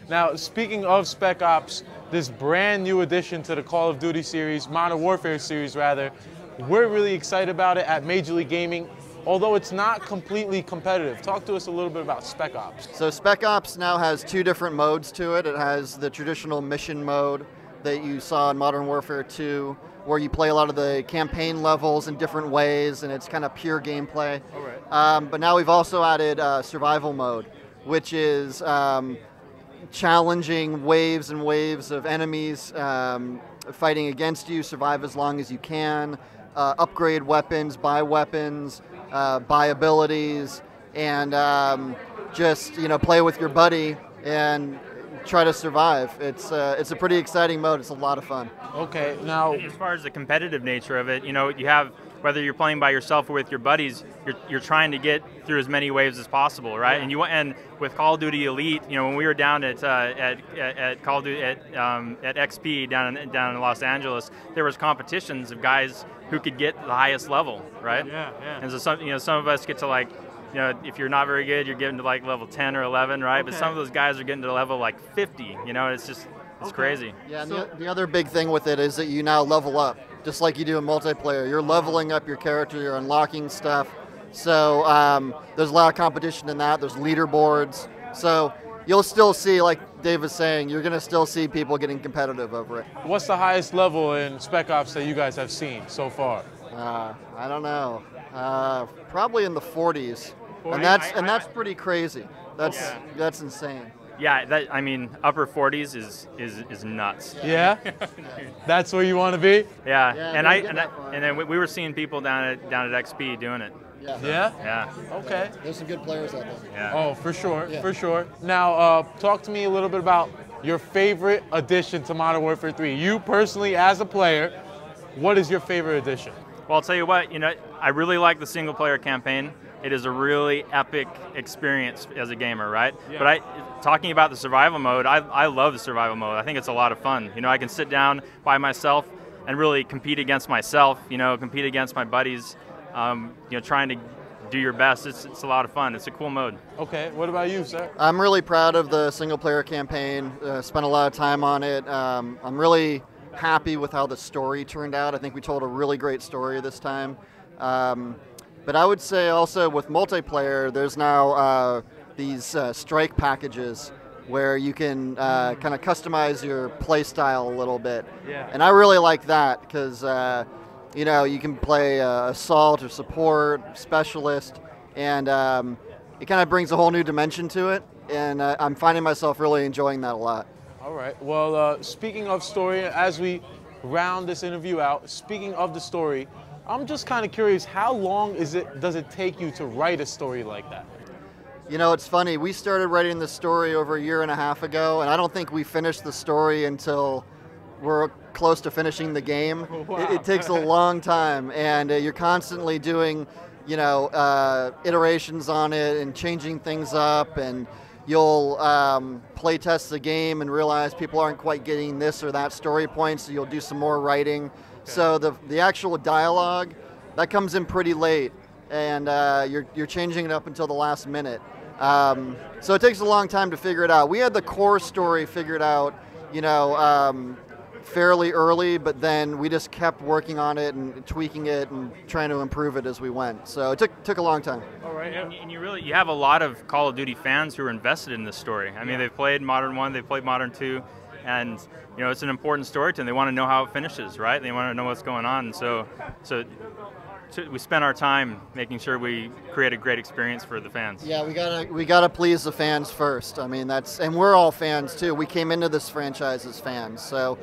Now, speaking of Spec Ops, this brand new addition to the Call of Duty series, Modern Warfare series rather, we're really excited about it at Major League Gaming, although it's not completely competitive. Talk to us a little bit about Spec Ops. So Spec Ops now has two different modes to it. It has the traditional mission mode that you saw in Modern Warfare 2, where you play a lot of the campaign levels in different ways, and it's kind of pure gameplay. All right. But now we've also added survival mode, which is challenging waves and waves of enemies fighting against you, survive as long as you can, upgrade weapons, buy abilities, and just play with your buddy and try to survive. It's a pretty exciting mode. It's a lot of fun. Okay, now as far as the competitive nature of it, you have, whether you're playing by yourself or with your buddies, you're trying to get through as many waves as possible, right? Yeah. And with Call of Duty Elite, when we were down at Call of Duty at XP down in Los Angeles, there was competitions of guys who could get the highest level, right? Yeah, yeah. And so some of us get to if you're not very good, you're getting to level 10 or 11, right? Okay. But some of those guys are getting to level 50. It's crazy. Yeah, and the other big thing with it is that you now level up, just like you do in multiplayer. You're leveling up your character, you're unlocking stuff. So there's a lot of competition in that. There's leaderboards. So you'll still see, like Dave was saying, you're going to still see people getting competitive over it. what's the highest level in Spec Ops that you guys have seen so far? I don't know. Probably in the 40s. 40? And that's pretty crazy. That's insane. Yeah, upper 40s is nuts. Yeah? That's where you want to be? Yeah, Yeah, and then we were seeing people down at XP doing it. Yeah. Yeah? Yeah. Okay. There's some good players out there. Yeah. Oh, for sure, Yeah. for sure. Now, talk to me a little bit about your favorite addition to Modern Warfare 3. You personally, as a player, what is your favorite addition? Well, I'll tell you what, I really like the single player campaign. It is a really epic experience as a gamer, right? Yeah. But talking about the survival mode, I love the survival mode. I think it's a lot of fun. I can sit down by myself and really compete against myself, compete against my buddies, trying to do your best. It's a lot of fun. It's a cool mode. Okay, what about you, sir? I'm really proud of the single player campaign. Spent a lot of time on it. I'm really happy with how the story turned out. I think we told a really great story this time. But I would say also with multiplayer, there's now these strike packages where you can kind of customize your play style a little bit. Yeah. And I really like that because you can play assault or support, specialist, and it kind of brings a whole new dimension to it. And I'm finding myself really enjoying that a lot. All right, well, speaking of story, as we round this interview out, speaking of the story, I'm just kind of curious, how long does it take you to write a story like that? It's funny, we started writing the story over a year and a half ago, and I don't think we finished the story until we're close to finishing the game. Wow. It takes a long time, and you're constantly doing, iterations on it and changing things up, and you'll play test the game and realize people aren't quite getting this or that story point, so you'll do some more writing. Okay. So the actual dialogue, that comes in pretty late, and you're changing it up until the last minute. So it takes a long time to figure it out. We had the core story figured out, fairly early, but then we just kept working on it and tweaking it and trying to improve it as we went. So it took a long time. All right. And you have a lot of Call of Duty fans who are invested in this story. I mean, they've played Modern 1, they've played Modern 2, and it's an important story to them. They want to know how it finishes, right? They want to know what's going on. And so we spend our time making sure we create a great experience for the fans. Yeah, we gotta please the fans first. I mean, and we're all fans too. We came into this franchise as fans, so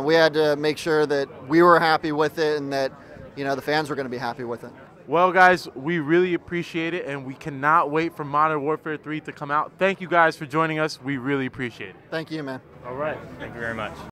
we had to make sure that we were happy with it and that the fans were going to be happy with it. Well, guys, we really appreciate it, and we cannot wait for Modern Warfare 3 to come out. Thank you guys for joining us. We really appreciate it. Thank you, man. All right. Thank you very much.